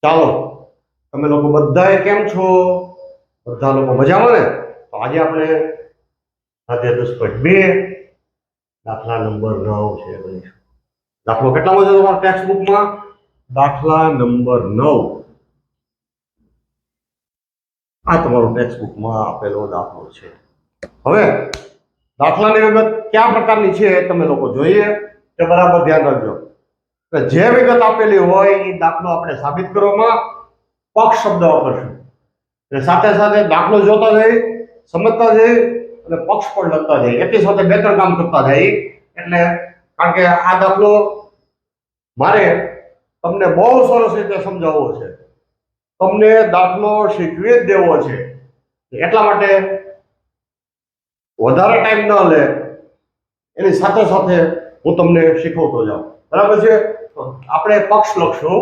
ચાલો, તમે લોકો બધાએ કેમ છો? બધા લોકો મજામાં ને? તો આજે આપણે સ્વાધ્યાય 10.2 દાખલા નંબર 9 છે ગણીશું. દાખલો કેટલામાં છે તમારા ટેક્સ્ટ બુકમાં? દાખલા નંબર 9. આ તમારું ટેક્સ્ટ બુકમાં આપેલો દાખલો છે. હવે દાખલાની વિગત કયા પ્રકારની છે તમે લોકો જોઈએ તે બરાબર ધ્યાન રાખજો. જે વિગત આપેલી હોય એ દાખલો આપણે સાબિત કરવામાં પક્ષ શબ્દ વાપરશું. અને સાથે સાથે દાખલો જોતા જઈ, સમજતા જઈ અને પક્ષ પણ લખતા જઈ. એની સાથે બે ત્રણ કામ કરતા જઈ. એટલે કારણ કે આ દાખલો મારે તમને બહુ સરસ રીતે સમજાવવો છે. તમને દાખલો શીખવી જ દેવો છે. એટલા માટે વધારે ટાઈમ ન લે, એની સાથે સાથે હું તમને શીખવતો જાઉં. બરાબર છે? તો આપણે પક્ષ લખશું.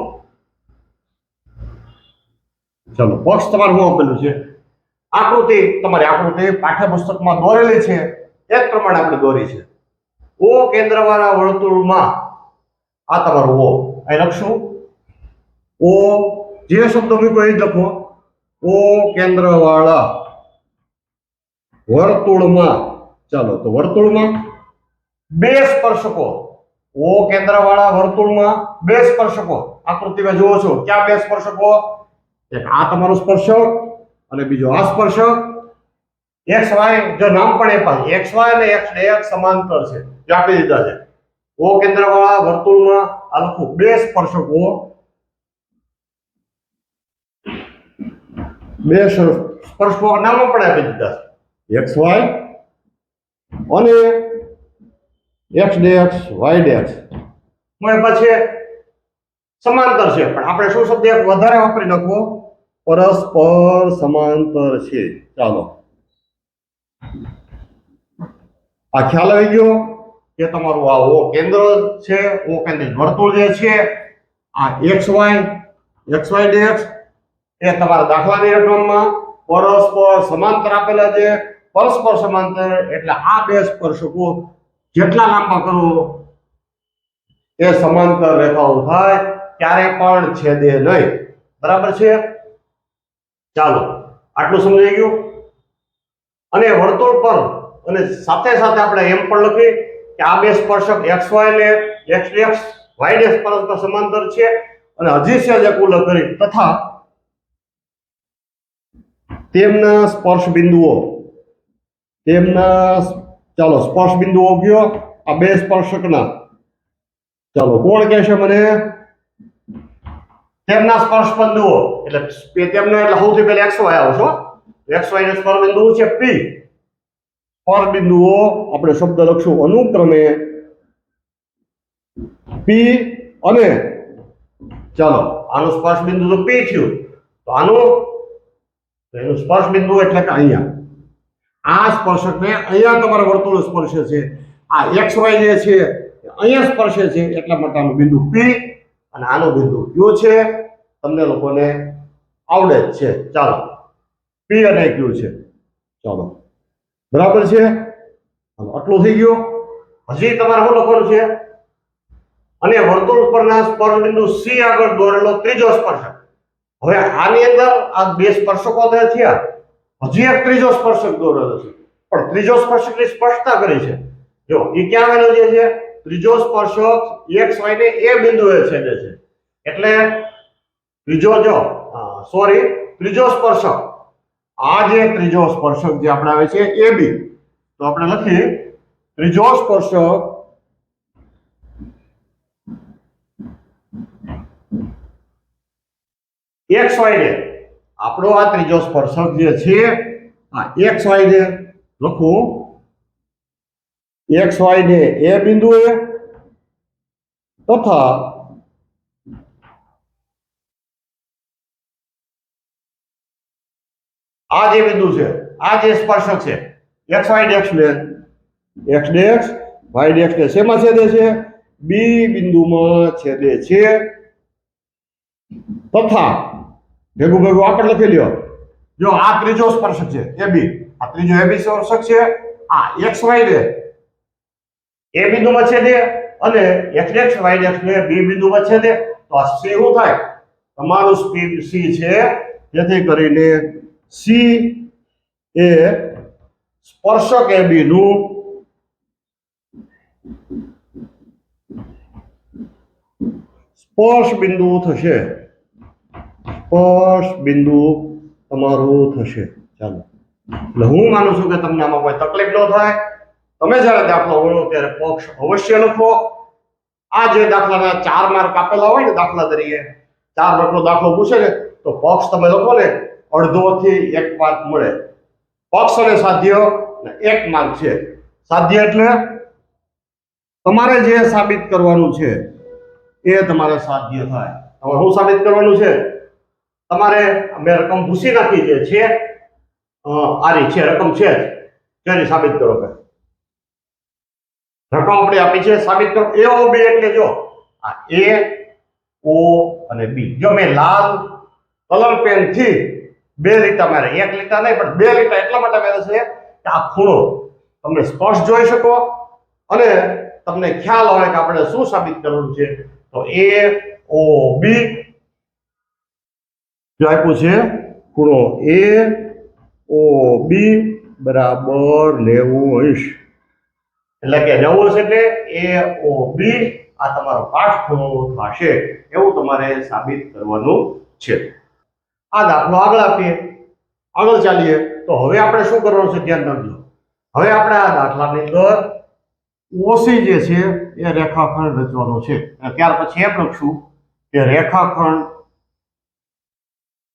ચલો, પક્ષ તમારે શું આપેલું છે? આકૃતિ, તમારી આકૃતિ પાઠ્યપુસ્તકમાં દોરેલી છે એ જ પ્રમાણે આપણે દોરી છે. ઓ કેન્દ્રવાળા વર્તુળમાં, આ તમારું ઓ અહીં લખશું. ઓ જે શબ્દ મૂક્યો એ જ લખો. ઓ કેન્દ્રવાળા વર્તુળમાં, ચાલો તો વર્તુળમાં બે સ્પર્શકો. ઓ કેન્દ્રવાળા વર્તુળમાં બે સ્પર્શકો. આકૃતિમાં જુઓ છો, ક્યાં બે સ્પર્શકો? એક આ તમારો સ્પર્શક અને બીજો આ સ્પર્શક. એક્સ વાય, જો નામ પણ આપ્યા, એક્સ વાય અને એક્સ ડેશ સમાંતર છે, જે આપી દીધા છે. ઓ કેન્દ્રવાળા વર્તુળમાં આ લખું બે સ્પર્શકો. બે સ્પર્શકો નામો પણ આપી દીધા છે, એક્સ વાય અને એક્સ ડેશ વાય ડેશ. પછી સમાંતર છે, પણ આપણે શું શબ્દ એક વધારે વાપરી નાખવો? પરસ્પર સમાંતર છે. ચાલો, આ ખ્યાલ આવી ગયો કે તમારું આ ઓ કેન્દ્ર છે, ઓ કેન્દ્રિત વર્તુળ જે છે, આ એક્સ વાય ડેશ એ તમારા દાખલાની રકમમાં પરસ્પર સમાંતર આપેલા છે. પરસ્પર સમાંતર એટલે આ બે સ્પર્શકો જેટલા લાંબા કરો એ સમાંતર રેખાઓ થાય, ક્યારે પણ છેદે નહીં. બરાબર છે? ચાલો, આટલું સમજાઈ ગયું. અને વર્તુળ પર અને સાથે સાથે આપણે એમ પણ લખી કે આ બે સ્પર્શક એક્સ વાય ને એક્સ ડેશ વાય ડેશ પરસ્પર સમાંતર છે. અને હજી છે જે ઉલ્લેખ કરી તથા તેમના સ્પર્શ બિંદુઓ, ચાલો સ્પર્શ બિંદુઓ કયો? આ બે સ્પર્શકના. ચાલો, કોણ કહેશે મને? તેમના સ્પર્શ બિંદુઓ એટલે તેમના એટલે સૌથી પહેલા એક્સ વાય આવશો. એક્સ વાય ના સ્પર્શ બિંદુઓ છે પી. સ્પર્શ બિંદુઓ આપણે શબ્દ લખશું અનુક્રમે પી અને, ચાલો આનું સ્પર્શ બિંદુ તો પી થયું, તો એનું સ્પર્શ બિંદુ એટલે કે અહીંયા આ સ્પર્શકને અહીંયા તમારા વર્તુળ સ્પર્શે છે. આ એક્સ વાય જે છે અહીંયા સ્પર્શે છે, એટલા માટે આનું બિંદુ પી અને આનું બિંદુ ક્યુ છે. તમને લોકોને આવડે જ છે. ચાલો, પી અને ક્યુ છે. ચાલો, બરાબર છે? આટલું થઈ ગયું. હજી તમારે શું લખવાનું છે? અને વર્તુળ પરના સ્પર્શ બિંદુ સી આગળ દોરેલો ત્રીજો સ્પર્શક. હવે આની અંદર આ બે સ્પર્શકો થયા, હજી એક ત્રીજો સ્પર્શક દોરેલો છે, પણ ત્રીજો સ્પર્શકની સ્પષ્ટતા કરી છે. જો એ ક્યાં આવેલો છે? ત્રીજો સ્પર્શક એક્સ વાય ને એ બિંદુએ છેદે છે. એટલે ત્રીજો સ્પર્શક, આ જે ત્રીજો સ્પર્શક જે આપણે આવે છે એ બી, તો આપણે લખીએ ત્રીજો સ્પર્શક એક્સ વાય ને, આપણો આ ત્રીજો સ્પર્શક જે છે આ એક્સ વાય ને લખું, એક્સ વાય ને એ બિંદુએ તથા આ જે બિંદુ છે, આ જે સ્પર્શક છે એક્સ વાય ડેશ ને, એક્સ ડેશ વાય ડેશ ને શેમાં છેદે છે? બી બિંદુમાં છેદે છે. તથા ભેગું ભેગું આપણે લખી લ્યો. જો આ ત્રીજો સ્પર્શક છે એ બી, આ ત્રીજો એ બી સ્પર્શક છે. આ એક્સ વાય ને એ બિંદુમાં છેદે અને એક્સ ડેશ વાય ડેશ ને બી બિંદુમાં છેદે, તો આ સી શું થાય? તમારું સ્પીડ સી છે, જેથી કરીને સી એ સ્પર્શક AB નું સ્પર્શ બિંદુ થશે. સ્પર્શ બિંદુ તમારું થશે. ચાલો, એટલે હું માનું છું કે તમને આમાં કોઈ તકલીફ ન થાય. તમે જ્યારે દાખલો ગણો ત્યારે પક્ષ અવશ્ય લખો. આ જે દાખલાના 4 માર્ક આપેલા હોય ને, દાખલા તરીકે 4 માર્કનો દાખલો પૂછે ને, તો પક્ષ તમે લખો ને, અડધો થી 1 માર્ક મળે. પક્ષ અને સાધ્ય 1 માર્ક છે. સાધ્ય એટલે તમારે જે સાબિત કરવાનું છે એ તમારે સાધ્ય થાય. તમારે શું સાબિત કરવાનું છે? તમારે મેં રકમ ભૂસી નાખી છે આરી છે, રકમ છે જેની સાબિત કરો કે રકમ આપણે આપી છે, સાબિત કરો. A O B એટલે જો આ A O અને B. જો મેં લાલ કલર પેન થી 2 લીટા મારે, 1 લીટા નહીં પણ 2 લીટા એટલા માટે મારે છે કે આ ખૂણો તમે સ્પષ્ટ જોઈ શકો અને તમને ખ્યાલ હોય કે આપણે શું સાબિત કરવાનું છે. તો A O B જો આપ્યું છે ખૂણો A O B બરાબર 90°. એટલે કે 90 એટલે A O B આ તમારો કાટખૂણો થશે, એવું તમારે સાબિત કરવાનું છે. આ દાખલો આગળ આપીએ, આગળ ચાલીએ. તો હવે આપણે શું કરવાનું છે ધ્યાન રાખજો. હવે આપણે આ દાખલાની અંદર OC જે છે એ રેખાખંડ રચવાનો છે. ત્યાર પછી એમ લખશું કે રેખાખંડ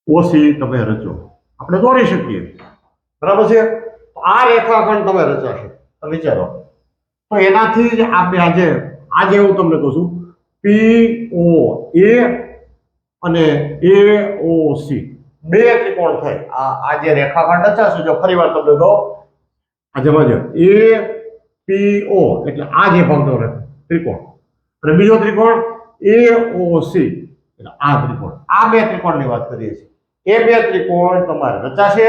OC તમે રચો. આપણે દોરી શકીએ, બરાબર છે. આ રેખાખંડ તમે રચાશે, તો વિચારો. તો એનાથી જ આપણે આજે હું તમને કહું છું POA અને AOC 2 ત્રિકોણ થાય. આ જે રેખાખંડ રચાશે, જો ફરીવાર તમને કહું, આ જેમાં APO એટલે આ જે ભાગનો ત્રિકોણ, અને બીજો ત્રિકોણ AOC એટલે આ ત્રિકોણ. આ 2 ત્રિકોણની વાત કરીએ છીએ. એ 2 ત્રિકોણ તમારે રચાશે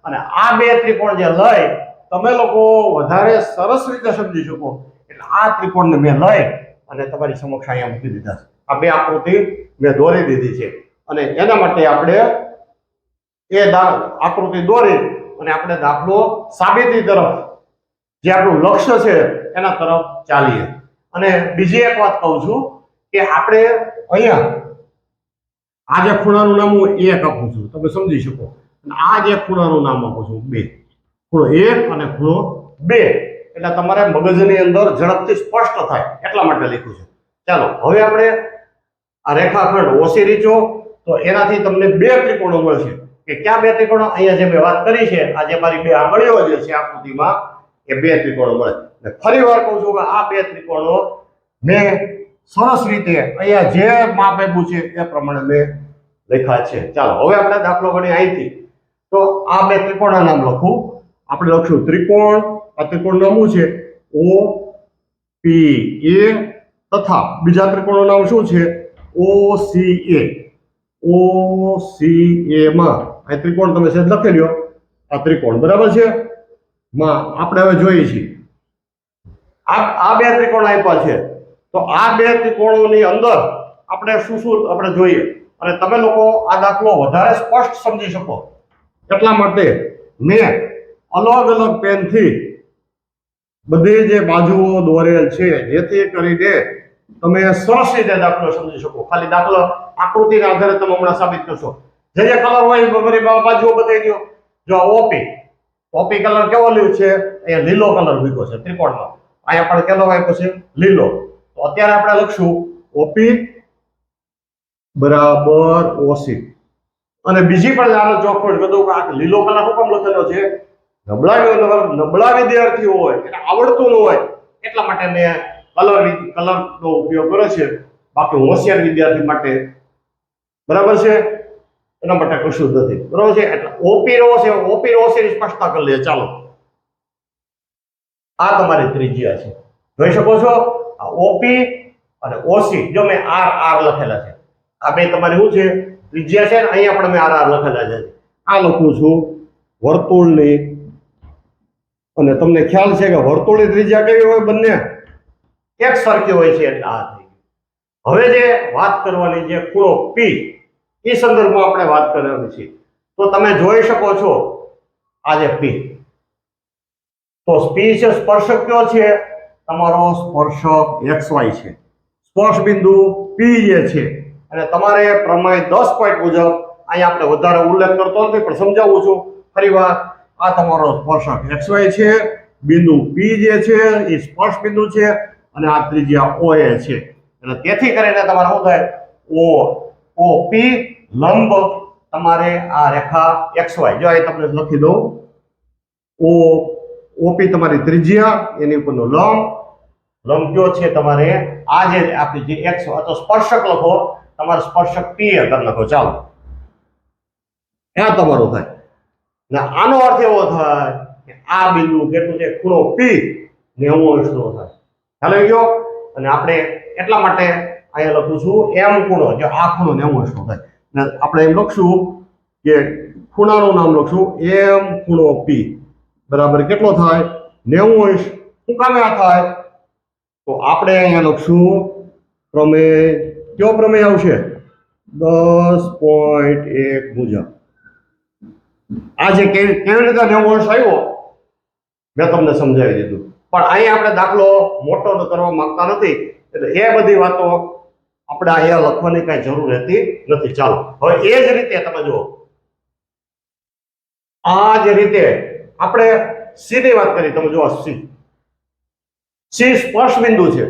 અને આ 2 ત્રિકોણ જે લઈ તમે લોકો વધારે સરસ રીતે સમજી શકો એટલે આ ત્રિકોણને મેં લઈ અને તમારી સમક્ષ અહીંયા મૂકી દીધા છે. આ 2 આકૃતિ મેં દોરી દીધી છે અને એના માટે આપણે એ આકૃતિ દોરી અને આપણે દાખલો સાબિતી તરફ, જે આપણું લક્ષ્ય છે એના તરફ ચાલીએ. અને બીજી એક વાત કહું છું કે આપણે અહીંયા આ જે ખૂણાનું નામ હું 1 આપું છું, તમે સમજી શકો. અને આ જે ખૂણાનું નામ આપું છું 2, ખૂણો 1 અને ખૂણો 2, એટલે તમારે મગજની અંદર ઝડપથી સ્પષ્ટ થાય એટલા માટે લખ્યું છે. ચાલો, હવે આપણે આ રેખાખંડ OC રચો તો એનાથી તમને 2 ત્રિકોણો મળશે. કે ક્યાં 2 ત્રિકોણો? અહીંયા જે મેં વાત કરી છે, આ જે મારી 2 આંગળીઓ જે છે આકૃતિમાં, એ 2 ત્રિકોણો મળે. અને ફરી વાર કહું છું કે આ 2 ત્રિકોણો મેં સરસ રીતે અહીંયા જે માપ આપ્યું છે એ પ્રમાણે મેં લખ્યા છે. ચાલો, હવે આપણે દાખલો ગણીએ અહીંથી. તો આ 2 ત્રિકોણના નામ લખું. આપણે લખશું ત્રિકોણ. આ ત્રિકોણ નામ શું છે? OPA તથા બીજા ત્રિકોણનું નામ શું છે? OCA. OCA માં આ ત્રિકોણ તમે સેજ લખી લ્યો. આ ત્રિકોણ બરાબર છે માં આપણે હવે જોઈએ છીએ આ 2 ત્રિકોણ આપ્યા છે. તો આ 2 ત્રિકોણોની અંદર આપણે શું આપણે જોઈએ અને તમે લોકો આ દાખલો વધારે સ્પષ્ટ સમજી શકો એટલા માટે મેં અલગ અલગ પેનથી બધી જે બાજુઓ દોરેલ છે, જેથી કરીને તમે સરસ રીતે દાખલો સમજી શકો. ખાલી દાખલો આકૃતિના આધારે તમે હમણાં સાબિત કરશો. જે કલર હોય બધી બાજુઓ બતાવી દો. જો OP કલર કેવો લીધો છે? અહીંયા લીલો કલર લીધો છે ત્રિકોણમાં. અહીંયા પણ કેવો આપ્યો છે? લીલો. તો અત્યારે આપણે લખશું OP બરાબર OC. અને બીજી પણ આનો ચોખવટ કરું કે આ લીલો કલર શું કામ લખેલો છે? નબળા વિદ્યાર્થીઓ હોય, એટલે આવડતું ન હોય એટલા માટે મેં કલરનો ઉપયોગ કર્યો છે. બાકી હોશિયાર વિદ્યાર્થી માટે બરાબર છે, એના માટે કશું જ નથી. બરાબર છે. એટલે OP OC ની સ્પષ્ટતા કરી લઈએ. ચાલો, આ તમારી ત્રિજ્યા છે, જોઈ શકો છો. આ OP અને OC, જો મેં R લખેલા છે. આ બે તમારી શું છે? ત્રિજ્યા છે. અહીંયા પણ મેં R લખેલા છે. આ લખું છું વર્તુળની. અને તમને ખ્યાલ છે કે વર્તુળની ત્રિજ્યા કેવી હોય? બંને એક સરખી હોય છે. એટલે આ થઈ ગયું. હવે જે વાત કરવાની, જે ખૂણો P એ સંદર્ભમાં આપણે વાત કરવાની છે. તો તમે જોઈ શકો છો આ જે પી, તો પી છે સ્પર્શક કયો છે? તમારો સ્પર્શક XY છે. સ્પર્શ બિંદુ પી જે છે, અને તમારે પ્રમેય 10 પોઈન્ટ મુજબ અહીંયા આપણે વધારે ઉલ્લેખ કરતો નથી પણ સમજાવું છું ફરીવાર. આ તમારો સ્પર્શક XY છે, બિંદુ પી જે છે એ સ્પર્શ બિંદુ છે, અને આ ત્રિજ્યા OA છે. એટલે તેથી કરીને તમારે શું થાય? OP લંબ તમારે આ રેખા XY, જો અહીં તમને લખી દઉં, OP તમારી ત્રિજ્યા, એની ઉપરનો લંબ કયો છે તમારે? આ જે આપણી જે X અથવા સ્પર્શક લખો, તમારે સ્પર્શક P કરી લખો. ચાલો, આ તમારું થાય. ને આનો અર્થ એવો થાય કે આ બિંદુ કેટલું છે? ખૂણો P 90 નો થાય. ચાલો ગયો. અને આપણે એટલા માટે અહીંયા લખું છું M ખૂણો, જો આ ખૂણો 90 નો થાય. ને આપણે એમ લખશું કે ખૂણાનું નામ લખશું M ખૂણો P બરાબર કેટલો થાય? 90. શું કામે આ થાય? તો આપણે અહીંયા લખશું પ્રમેય, કયો પ્રમેય આવશે? 10.1 મુજબ. આ જે કેવી રીતે 90 આવ્યો મેં તમને સમજાવી દીધું. પણ અહીંયા આપણે દાખલો મોટો કરવા માંગતા નથી, એટલે એ બધી વાતો આપણે અહીંયા લખવાની કઈ જરૂર રહેતી નથી. ચાલો, હવે એ જ રીતે તમે જુઓ, આ જ રીતે આપણે C ની વાત કરી. તમે જુઓ C સ્પર્શ બિંદુ છે,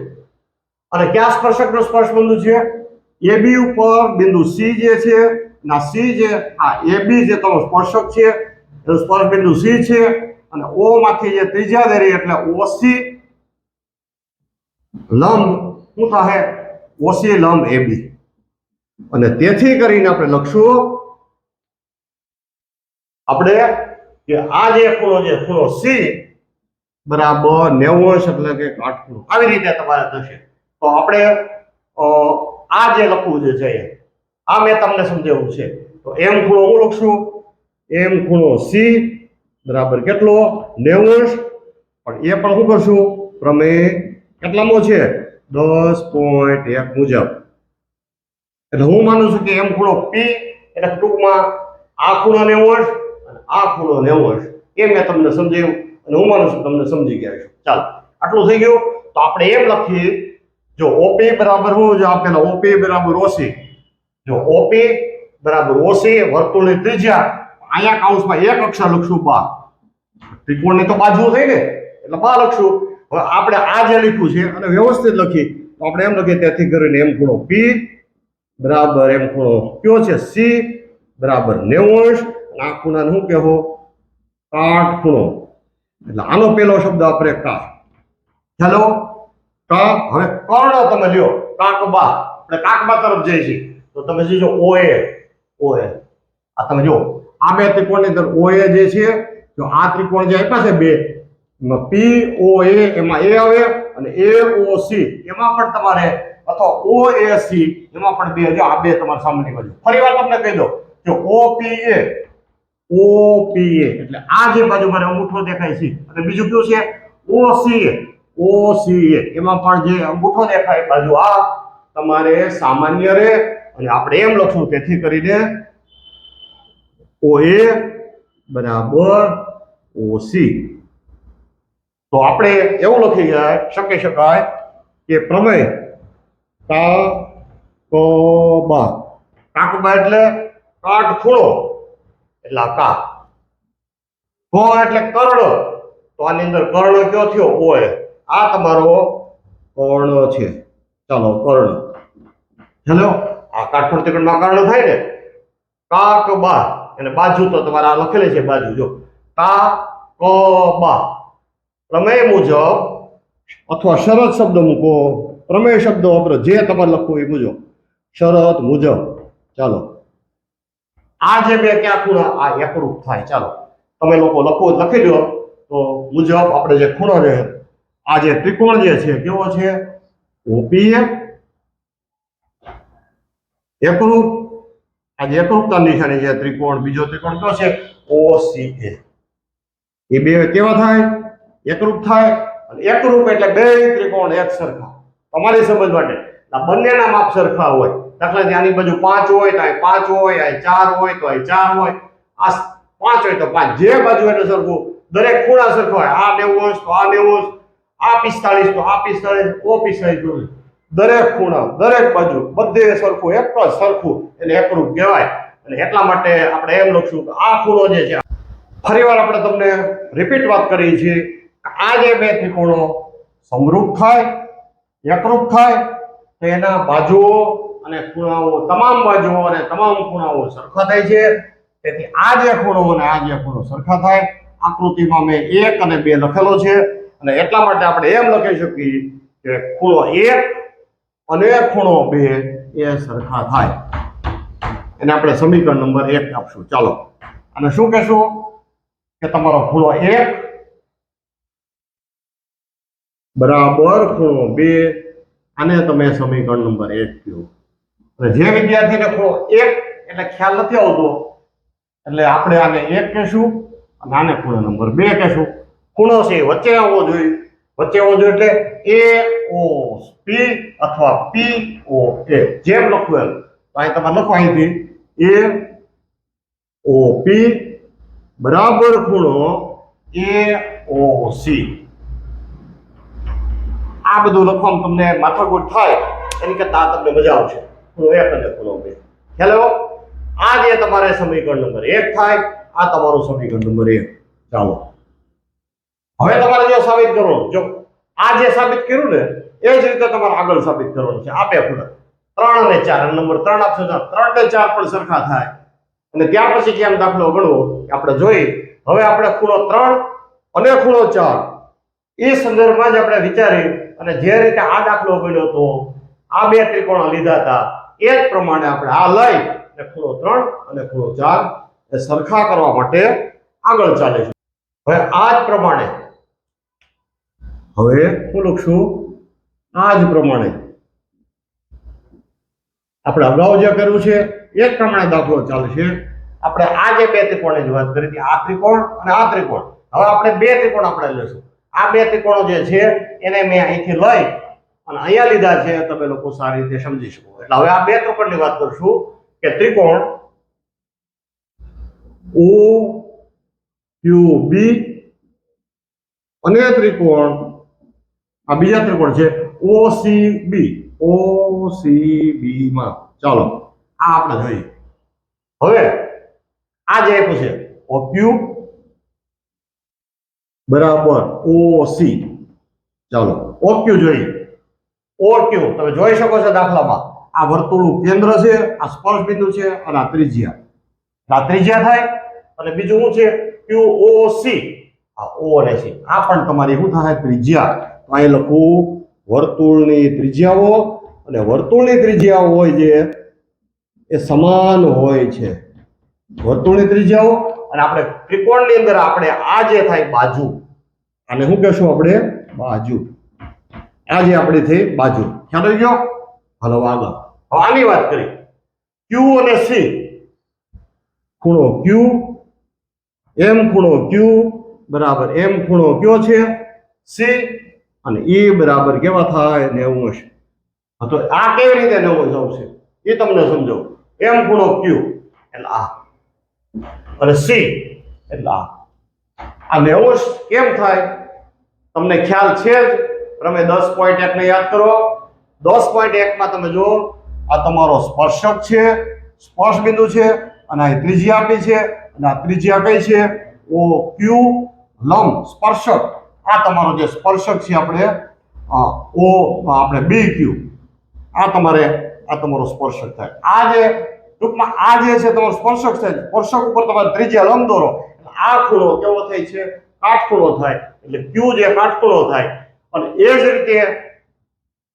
અને કયા સ્પર્શકનો સ્પર્શ બિંદુ છે? AB ઉપર બિંદુ C જે છે, ના C જે આ AB જે તમારો સ્પર્શક છે એનું સ્પર્શ બિંદુ C છે, અને O માંથી જે ત્રિજ્યા દરી એટલે OC લંબ શું થાય? OC લંબ AB. અને તેથી કરીને આપણે લખશું આપણે કે આ જે ખૂણો C બરાબર 90 એટલે કે કાટખૂણો. આવી રીતે તમારે થશે. તો આપણે આ જે લખવું છે આ મેં તમને સમજાવ્યું છે. તો M ખૂણો હું લખશું? M ખૂણો C બરાબર કેટલો? 90. પણ એ પણ શું કરશું? પ્રમેય કેટલામો છે? 10.1 મુજબ. એટલે હું માનું છું કે M ખૂણો P એટલે ટૂંકમાં આ ખૂણો 90 અને આ ખૂણો 90, એ મેં તમને સમજાવ્યું, અને હું માનું છું તમને સમજી ગયા છો. ચાલો, આટલું થઈ ગયું. તો આપણે એમ લખીએ, જો OP બરાબર શું છે આપેલા? OP બરાબર OC. જો OP બરાબર OC, વર્તુળની ત્રિજ્યા, અહીંયા કૌંસમાં એક અક્ષર લખશું 12. ત્રિકોણની તો બાજુ થઈ ને, એટલે 12 લખશું. હવે આપણે આ જે લખ્યું છે અને વ્યવસ્થિત લખી, તો આપણે એમ લખીએ તેથી કરીને M ખૂણો P બરાબર M ખૂણો કયો છે? C બરાબર 90. આ ખૂણાને શું કહેવો? કાટખૂણો. એટલે આનો પહેલો શબ્દ આપણે કા. ચાલો, કા. હવે કર્ણ તમે લ્યો, કાકબા. આપણે કાકબા તરફ જઈએ છીએ, તો તમે જોજો OA. આ તમે જો આ બે ત્રિકોણની અંદર OA જે છે, જો આ ત્રિકોણ જે આપ્યા છે બે, એમાં POA એમાં A આવે, અને AOC એમાં પણ તમારે, અથવા OAC એમાં પણ બે. જો આ બે તમારા સામેની બાજુ. ફરીવાર તમને કહી દો, જો OPA એટલે આ જે બાજુ મારે અંગૂઠો દેખાય છે, અને બીજું કયું છે? OCA એમાં પણ જે અંગૂઠો દેખાય બાજુ આ તમારે સામાન્ય રહે. અને આપણે એમ લખશું તેથી કરીને OA બરાબર OC. તો આપણે એવું લખી શકી શકાય કે પ્રમેય કાકબા. કાકબા એટલે કાટખૂણો, એટલે કા. કો એટલે કર્ણ, તો આની અંદર કર્ણ કયો થયો? OA. આ તમારો કર્ણ છે. ચાલો, કર્ણ. હેલો, આ કાટખૂણ ત્રિકોણમાં કર્ણ થાય ને. કાકબા અને બાજુ તો તમારે આ લખેલી છે બાજુ. જો કાકબા. પ્રમેય મુજબ અથવા શરત શબ્દ મૂકો, પ્રમેય શબ્દ વાપરો, જે તમારે લખવું એ મુજબ, શરત મુજબ. ચાલો, આ જે બે ક્યાં ખૂણા આ એકરૂપ થાય. ચાલો, તમે લોકો લખી દો. તો મુજબ આપણે જે ખૂણો છે, આ જે ત્રિકોણ જે છે કેવો છે? OPA એકરૂપ. આ જે એકરૂપતા નિશાની છે ત્રિકોણ, બીજો ત્રિકોણ કયો છે? OCA. એ બે કેવા થાય? એકરૂપ થાય. અને એકરૂપ એટલે બે ત્રિકોણ એક સરખા. તમારી સમજ માટે આ બંનેના માપ સરખા હોય. દાખલા તરીકે આની બાજુ 5 હોય તો અહીં 5 હોય, અહીં 4 હોય તો અહીં 4 હોય, આ 5 હોય તો 5, જે બાજુ એટલે સરખું. દરેક ખૂણા સરખા હોય, આ 90 તો આ 90, આ 45 તો આ 45, ઓ 45, દરેક ખૂણા દરેક બાજુ બધે સરખું, એક જ સરખું, એને એકરૂપ કહેવાય. અને એટલા માટે આપણે એમ લખશું કે આ ખૂણો જે છે, ફરીવાર આપણે તમને રિપીટ વાત કરી છે, આ જે બે ત્રિકોણો સમરૂપ થાય, એકરૂપ થાય તો એના બાજુઓ અને ખૂણાઓ, તમામ બાજુઓ અને તમામ ખૂણાઓ સરખા થાય છે. તેથી આ જે ખૂણો અને આ જે ખૂણો સરખા થાય. આકૃતિમાં મેં 1 અને 2 લખેલો છે અને એટલા માટે આપણે એમ લખી શકીએ કે ખૂણો 1 અને ખૂણો 2 એ સરખા થાય. એને આપણે સમીકરણ નંબર 1 આપશું. ચાલો અને શું કહેશું કે તમારો ખૂણો 1 બરાબર ખૂણો 2, આને તમે સમીકરણ નંબર 1 કહો. અને જે વિદ્યાર્થીને ખૂણો 1 એટલે ખ્યાલ નથી આવતો એટલે આપણે આને 1 કહેશું અને આને ખૂણો નંબર 2 કહેશું. ખૂણો છે વચ્ચે આવવો જોઈએ, વચ્ચે આવવો જોઈએ એટલે AOP અથવા POA, જેમ લખવું એમ. તો અહીં તમારે લખો અહીંથી AOP બરાબર ખૂણો AOC. આ બધું લખવામાં તમને માથાકૂટ થાય એની કરતા તમને મજા આવશે. ખૂણો 1 અને ખૂણો 2 ખ્યાલ આવ્યો? આ જે તમારે સમીકરણ નંબર 1 થાય, આ તમારું સમીકરણ નંબર 1. ચાલો હવે તમારે જે સાબિત કરવાનું, જો આ જે સાબિત કર્યું ને એ જ રીતે તમારે આગળ સાબિત કરવાનું છે. આ બે ખૂણા 3 અને 4, નંબર 3 આપશો તો 3 ને 4 પણ સરખા થાય. અને ત્યાર પછી કેમ દાખલો ગણવો આપણે જોઈ. હવે આપણે ખૂણો 3 અને ખૂણો 4 એ સંદર્ભમાં જ આપણે વિચારી અને જે રીતે આ દાખલો ગણ્યો તો આ બે ત્રિકોણો લીધા હતા એ જ પ્રમાણે આપણે આ લઈ અને ખૂણો 3 અને ખૂણો 4 એ સરખા કરવા માટે આગળ ચાલીશું. હવે આ જ પ્રમાણે હવે હું લખશું આ જ પ્રમાણે આપણે અગાઉ જે કર્યું છે એ જ પ્રમાણે દાખલો ચાલશે. આપણે આ જે બે ત્રિકોણની વાત કરી હતી, આ ત્રિકોણ અને આ ત્રિકોણ, હવે આપણે બે ત્રિકોણ આપણે લેશું. આ બે ત્રિકોણો જે છે એને મેં અહીંથી લઈ અને અહીંયા લીધા છે, તમે લોકો સારી રીતે સમજી શકો. એટલે હવે આ બે ત્રિકોણની વાત કરશું કે ત્રિકોણ OQB અને ત્રિકોણ આ બીજા ત્રિકોણ છે OCB. OCB માં ચાલો આ આપણે જોઈએ. હવે આ જે આપ્યું છે OQ બરાબર OC. ચાલો OQ જોઈએ. OQ તમે જોઈ શકો છો દાખલામાં આ વર્તુળનું કેન્દ્ર છે, આ સ્પર્શ બિંદુ છે અને આ ત્રિજ્યા. આ ત્રિજ્યા થાય અને બીજું શું છે QOC, આ O અને C આ પણ તમારી શું થાય ત્રિજ્યા. તો અહીં લખું વર્તુળની ત્રિજ્યાઓ, અને વર્તુળની ત્રિજ્યાઓ હોય જે એ સમાન હોય છે. વર્તુળની ત્રિજ્યાઓ અને આપણે ત્રિકોણની અંદર આપણે આ જે થાય બાજુ, આને શું કહેશું આપણે બાજુ. આ જે આપણી થઈ બાજુ. ખ્યાલ આવી ગયો? હાલો આગળ. હવે આની વાત કરી Q અને C. ખૂણો Q, M ખૂણો Q બરાબર M ખૂણો કયો છે C, અને E બરાબર કેવા થાય 90°. તો આ કેવી રીતે 90° આવશે એ તમને સમજો. M ખૂણો Q એટલે આ અને C એટલે આ 90° કેમ થાય તમને ખ્યાલ છે જ. તમે 10.1 ને યાદ કરો. 10.1 માં તમે જો આ તમારો સ્પર્શક છે, સ્પર્શ બિંદુ છે અને આ ત્રિજ્યા આપી છે અને આ ત્રિજ્યા કઈ છે OQ લંબ સ્પર્શક. આ તમારો જે સ્પર્શક છે આપણે આપણે BQ, આ તમારો સ્પર્શક થાય. આ જે ટૂંકમાં આ જે છે તમારો સ્પર્શક છે, સ્પર્શક ઉપર તમારે ત્રિજ્યા લંબ દોરો. આ ખૂણો કેવો થાય છે કાટખૂણો થાય. એટલે Q જે કાટખૂણો થાય. અને એ જ રીતે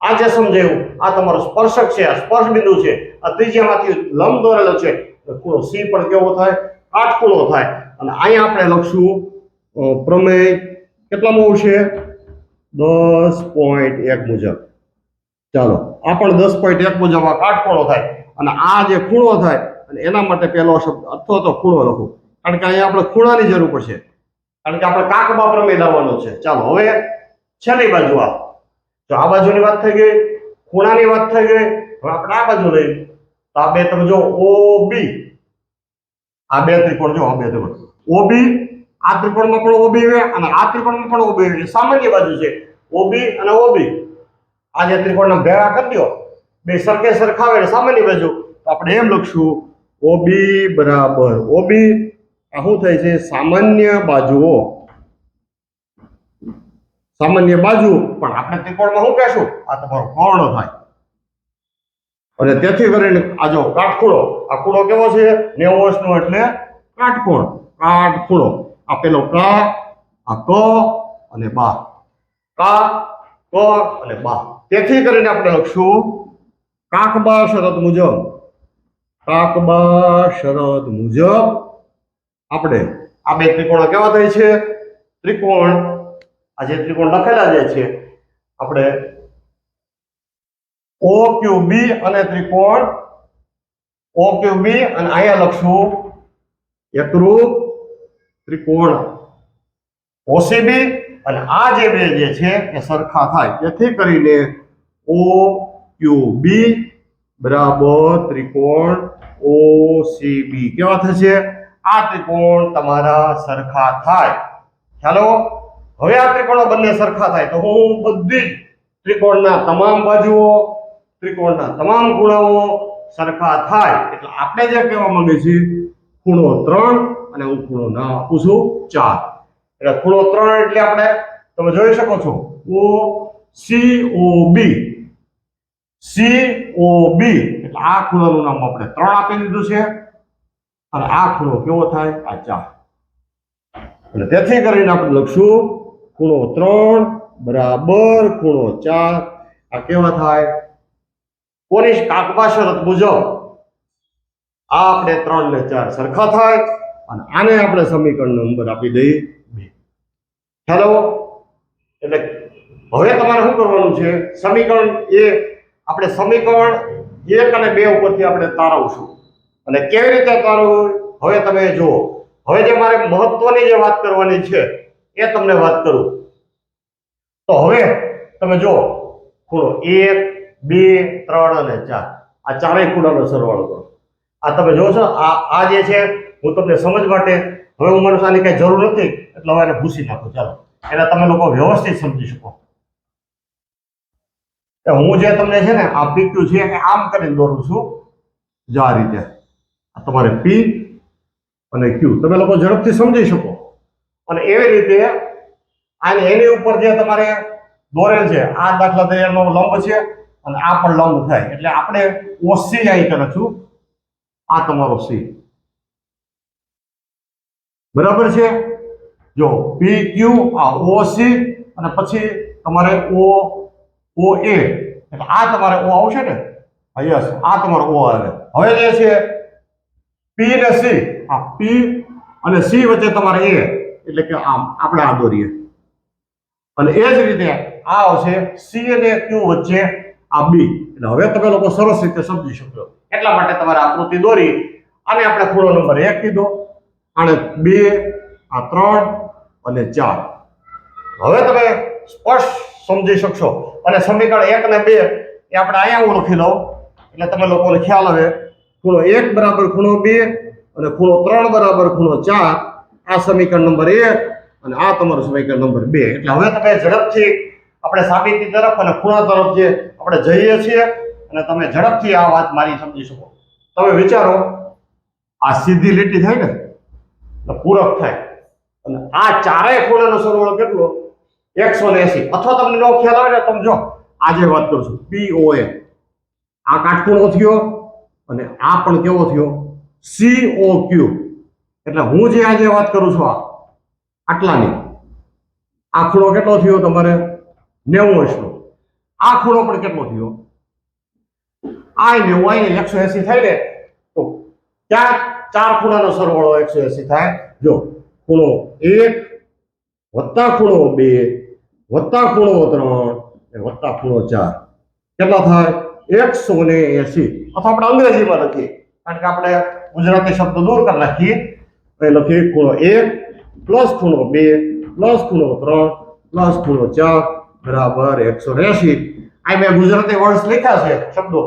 આ જે સમજાયું આ તમારો સ્પર્શક છે, આ સ્પર્શ બિંદુ છે, આ ત્રિજ્યામાંથી લંબ દોરેલો છે, ખૂણો C પણ કેવો થાય કાટખૂણો થાય. અને અહીંયા આપણે લખશું પ્રમેય કેટલામાં આવશે 10.1 મુજબ. ચાલો આ પણ 10.1 મુજબ આ કાટખૂણો થાય. અને આ જે ખૂણો થાય અને એના માટે પહેલો શબ્દ અથવા તો ખૂણો લખું, કારણ કે અહીંયા આપણે ખૂણાની જરૂર પડશે, કારણ કે આપણે કાકબા પ્રમેય લાવવાનો છે. ચાલો હવે છેલ્લી બાજુ આ, તો આ બાજુની વાત થઈ ગઈ. ખૂણાની વાત થઈ ગઈ. હવે આપણે આ બાજુ લઈએ તો આ બે તમે જો OB, આ બે ત્રિકોણ જો, આ બે ત્રિકોણ OB, આ ત્રિકોણમાં પણ OB હોય અને આ ત્રિકોણમાં પણ OB હોય. સામાન્ય બાજુ છે OB અને OB. આ જે ત્રિકોણના ભેગા કરી દો, બે સરખે સરખાવે એટલે સામાન્ય બાજુ. તો આપણે એમ લખશું OB બરાબર OB. આ શું થાય છે? સામાન્ય બાજુઓ. સામાન્ય બાજુ પણ આપણે ત્રિકોણમાં શું કહેશું? આ તમારો કર્ણ થાય. અને તેથી કરીને આ જો કાટખૂણો, આ ખૂણો કેવો છે? 90 નો એટલે કાટકોણ, કાટખૂણો. આ પેલો કા, આ ક અને બા, કા ક અને બા. તેથી કરીને આપણે લખશું કાકબા શરત મુજબ, કાકબા શરત મુજબ આપણે આ બે ત્રિકોણો કેવા થાય છે? ત્રિકોણ, આ જે ત્રિકોણ લખેલા જે છે આપણે OQB અને ત્રિકોણ OQB, અને અહીંયા લખશું એકરૂપ ત્રિકોણ OCB, અને આ જે બે જે છે એ સરખા થાય. તેથી કરીને OQB બરાબર ત્રિકોણ OCB કેવા થશે? આ ત્રિકોણ તમારા સરખા થાય. ચાલો, હવે આ ત્રિકોણો બંને સરખા થાય તો હું બધી જ ત્રિકોણના તમામ બાજુઓ, ત્રિકોણના તમામ ખૂણાઓ સરખા થાય એટલે આપણે જે કહેવા માંગીએ છીએ ખૂણો 3 અને હું ખૂણો ના આપું છું 4. એટલે ખૂણો 3 એટલે આપણે તમે જોઈ શકો છો OCOB, COB એટલે આ ખૂણાનું નામ આપણે 3 આપી દીધું છે. અને આ ખૂણો કેવો થાય? આ 4. એટલે તેથી કરીને આપણે લખશું ખૂણો 3 બરાબર ખૂણો 4. આ કેવા થાય? કોની કાકબા શરત મુજબ આ આપણે 3 ને 4 સરખા થાય. અને આને આપણે સમીકરણ નંબર આપી દઈએ 2. ખ્યાલ આવ્યો? એટલે હવે તમારે શું કરવાનું છે? સમીકરણ એ આપણે સમીકરણ 1 અને 2 ઉપરથી આપણે તારવશું. અને કેવી રીતે તારવું હવે તમે જુઓ. હવે જે મારે મહત્વની જે વાત કરવાની છે એ તમને વાત કરું. તો હવે તમે જુઓ ખૂણો 1, 2, 3 અને 4 આ ચારેય ખૂણાનો સરવાળો કરો. આ તમે જો છો આ જે છે હું તમને સમજ માટે હવે હું મને આની કઈ જરૂર નથી એટલે હવે એને ભૂસી નાખું. ચાલો, એટલે તમે લોકો વ્યવસ્થિત સમજી શકો. હું જે તમને છે ને આ PQ છે એ આમ કરીને દોરું છું. જો આ રીતે આ તમારે P અને Q તમે લોકો ઝડપથી સમજી શકો. અને એવી રીતે આને એની ઉપર જે તમારે દોરેલ છે આ દાખલા તરીકેનો લંબ છે અને આ પણ લંબ થાય એટલે આપણે OC અહીં કરીશું. આ તમારો C બરાબર છે. જો PQ આ OC અને પછી તમારે OA એટલે આ તમારે O આવશે ને? હા, યસ, આ તમારો O આવે. હવે જે છે P ને C, આ P અને C વચ્ચે તમારે A એટલે કે આમ આપણે આ દોરીએ. અને એ જ રીતે આ આવશે C અને Q વચ્ચે આ B. એટલે હવે તમે લોકો સરસ રીતે સમજી શકશો. એટલા માટે તમારે આકૃતિ દોરી આને આપણે ખૂણો નંબર 1 કીધો, આને 2, આ 3 અને 4. હવે તમે સ્પષ્ટ સમજી શકશો. અને સમીકરણ 1 અને 2 એ આપણે અહીંયા હું લખી લઉં એટલે તમે લોકોને ખ્યાલ આવે. ખૂણો 1 બરાબર ખૂણો 2 અને ખૂણો 3 બરાબર ખૂણો 4. આ સમીકરણ નંબર 1 અને આ તમારું સમીકરણ નંબર 2. એટલે હવે તમે ઝડપથી આપણે સાબિતી તરફ અને ખૂણા તરફ જે આપણે જઈએ છીએ અને તમે ઝડપથી આ વાત મારી સમજી શકો. તમે વિચારો આ સીધી લીટી થાય ને તો પૂરક થાય અને આ ચારેય ખૂણાનો સરવાળો કેટલો? 180. અથવા તમને નો ખ્યાલ આવે ને તમે જો આજે વાત કરું છું POA આ કાટખૂણો થયો અને આ પણ કેવો થયો? COQ. એટલે હું જે આજે વાત કરું છું આટલાની આ ખૂણો કેટલો થયો તમારે? 90 નો. આ ખૂણો પણ કેટલો થયો? આ 90 180 થાય ને તો ક્યાં ચાર ખૂણાનો સરવાળો 180 થાય. જો ખૂણો 1 વત્તા ખૂણો 2 વત્તા ખૂણો 3 વત્તા ખૂણો 4 કેટલા થાય? 180. અથવા આપણે અંગ્રેજીમાં લખીએ કારણ કે આપણે ગુજરાતી શબ્દ દૂર કરી નાખીએ. લખીએ ખૂણો 1 પ્લસ ખૂણો 2 પ્લસ ખૂણો 3 પ્લસ ખૂણો 4 બરાબર 180. આ મેં ગુજરાતી વર્ડ્સ લખ્યા છે, શબ્દો.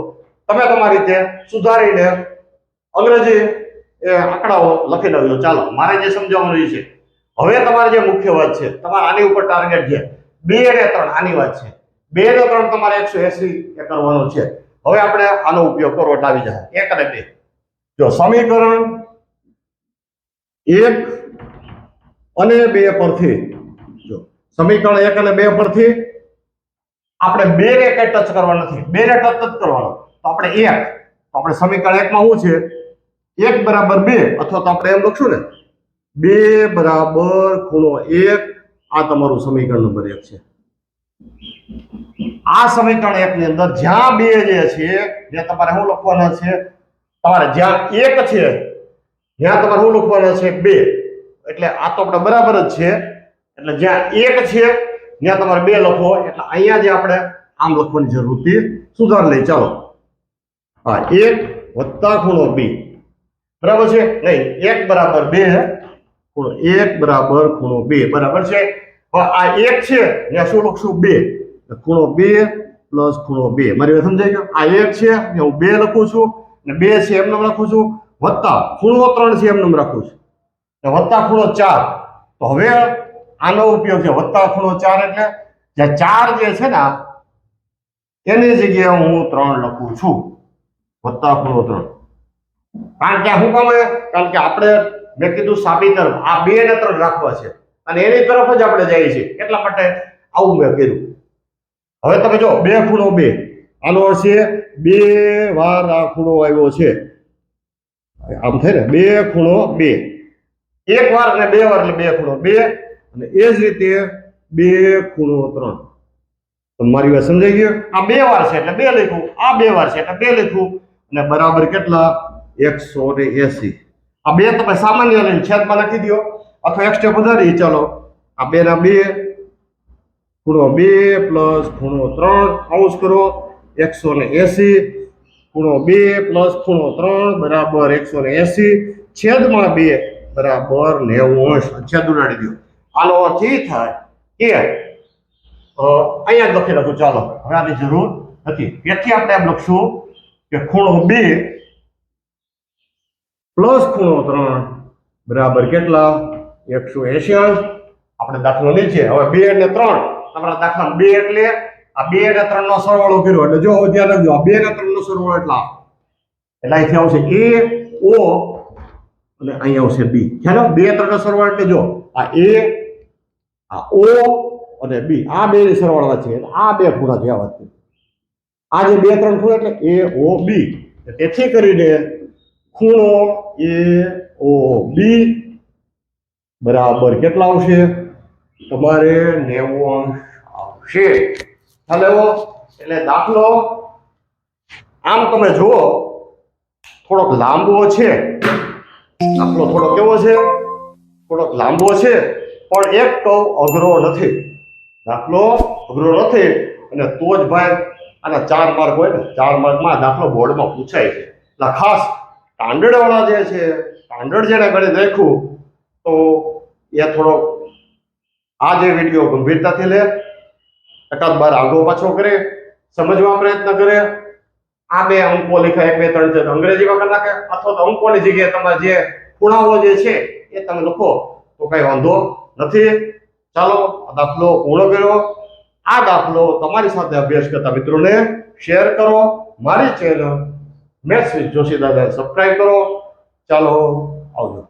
તમે તમારી રીતે સુધારીને અંગ્રેજી આંકડાઓ લખી લેજો. ચાલો, મારે જે સમજાવવાનું છે, હવે તમારે જે મુખ્ય વાત છે, તમારે આની ઉપર ટાર્ગેટ છે 2 અને 3. આની વાત છે 2 અને 3 તમારે 180 કરવાનો છે. હવે આપણે આનો ઉપયોગ કરો એટલે આવી જાય 1 અને 2. જો સમીકરણ 1 અને 2 પરથી, જો સમીકરણ 1 અને 2 પરથી આપણે 2 ને કઈ ટચ કરવા નથી, 2 ને ટચ જ કરવાનો. તો આપણે 1, તો આપણે સમીકરણ 1 માં શું છે 1 બરાબર 2, અથવા તો આપણે એમ લખશું ને 2 બરાબર ખૂણો 1. આ તમારું સમીકરણ નંબર 1 છે. આ સમીકરણ 1 ની અંદર જ્યાં 2 જે છે જે તમારે શું લખવાના છે, તમારે જ્યાં 1 છે જ્યાં તમારે શું લખવાના છે 2. એટલે આ તો આપણે બરાબર જ છે. એટલે જ્યાં 1 છે ત્યાં તમારે 2 લખો. એટલે અહીંયા જે આપણે આમ લખવાની જરૂર હતી, સુધાર લઈ. ચાલો, હા, 1 વત્તા ખૂણો 2 બરાબર છે નહીં, 1 બરાબર 2 ખૂણો 1 બરાબર ખૂણો 2 બરાબર છે. હવે આ 1 છે ત્યાં શું લખશું 2, ખૂણો 2 પ્લસ ખૂણો 2. મારી વાત સમજાઈ ગયો? આ 1 છે હું 2 લખું છું, અને 2 છે એમને લખું છું, વત્તા ખૂણો 3 છે એમને રાખું છું, વત્તા ખૂણો 4. તો હવે આનો ઉપયોગ છે વત્તા ખૂણો 4, એટલે જે 4 જે છે ને એની જગ્યાએ હું 3 લખું છું, વત્તા ખૂણો 3. કારણ કે શું કામ? કારણ કે આપણે મેં કીધું સાબિત તરફ આ 2 ને 3 રાખવા છે અને એની તરફ જ આપણે જઈએ છીએ, એટલા માટે આવું મેં કર્યું. હવે તમે જો 2 ખૂણો 2, આનો છે 2 વાર આ ખૂણો આવ્યો છે, આમ થાય ને 2 ખૂણો 2, 1 વાર અને 2 વાર એટલે 2 ખૂણો 2, અને એ જ રીતે 2 ખૂણો 3. તમારી વાત સમજાઈ ગઈ? આ 2 વાર છે એટલે 2 લખ્યું, આ 2 વાર છે એટલે 2 લખ્યું, અને બરાબર કેટલા 180. આ 2 તમે સામાન્ય લઈને છેદમાં લખી દો અથવા એક સ્ટેપ વધારી. ચાલો, આ 2 ના 2 ખૂણો 2 પ્લસ ખૂણો 3 કૌંસ કરો 180, ખૂણો 2 પ્લસ ખૂણો 3 બરાબર 180, છેદમાં 2 બરાબર 90. છેદ ઉડાડી દો. આનો અર્થ એ થાય કે અહીંયા જ લખી લખું. ચાલો, હવે આની જરૂર નથી. તેથી આપણે એમ લખશું કે ખૂણો 2 પ્લસ ખૂણો 3 બરાબર કેટલા 180. આપણે દાખલો નીચે હવે 2 અને 3 તમારા દાખલા 2 એટલે આ 2 અને 3 નો સરવાળો કર્યો, એટલે જો ધ્યાન રાખજો આ 2 અને 3 નો સરવાળો એટલા, એટલે અહીંથી આવશે A O અને અહીંયા આવશે B. ખ્યાલ? 2 3 નો સરવાળો એટલે જો આ A, આ O અને B, આ બે ની સરવાળા છે. આ બે ખૂણા છે. આ વાત આ જે 2 3 ખૂણા એટલે A O B. તેથી કરીને ખૂણો A O B બરાબર કેટલા આવશે? તમારે 90 આવશે. ખ્યાલ? એટલે દાખલો આમ તમે જુઓ થોડોક લાંબો છે, દાખલો થોડો કેવો છે? થોડોક લાંબો છે, પણ એક તો અઘરો નથી. દાખલો અઘરો નથી, અને તો જ ભાઈ આના 4 માર્ક હોય ને, 4 માર્કમાં દાખલો બોર્ડમાં પૂછાય છે. એટલે ખાસ સ્ટાન્ડર્ડ વાળા જે છે, સ્ટાન્ડર્ડ જેને ગણિત રાખ્યું, તો એ થોડો આ જે વિડીયો ગંભીરતાથી લે, એકાદ બાર આગો પાછો કરે, સમજવા પ્રયત્ન કરે. આ બે અંકો લખાય 1 2 3 છે અંગ્રેજીમાં કરી નાખે, અથવા તો અંકોની જગ્યાએ તમારે જે ખૂણાઓ જે છે એ તમે લખો તો કઈ વાંધો નથી. ચાલો, આ દાખલો પૂર્ણ કર્યો. આ દાખલો તમારી સાથે અભ્યાસ કરતા મિત્રોને શેર કરો. મારી ચેનલ મેથ્સ વિથ જોશી દાદા સબસ્ક્રાઇબ કરો. ચાલો, આવજો.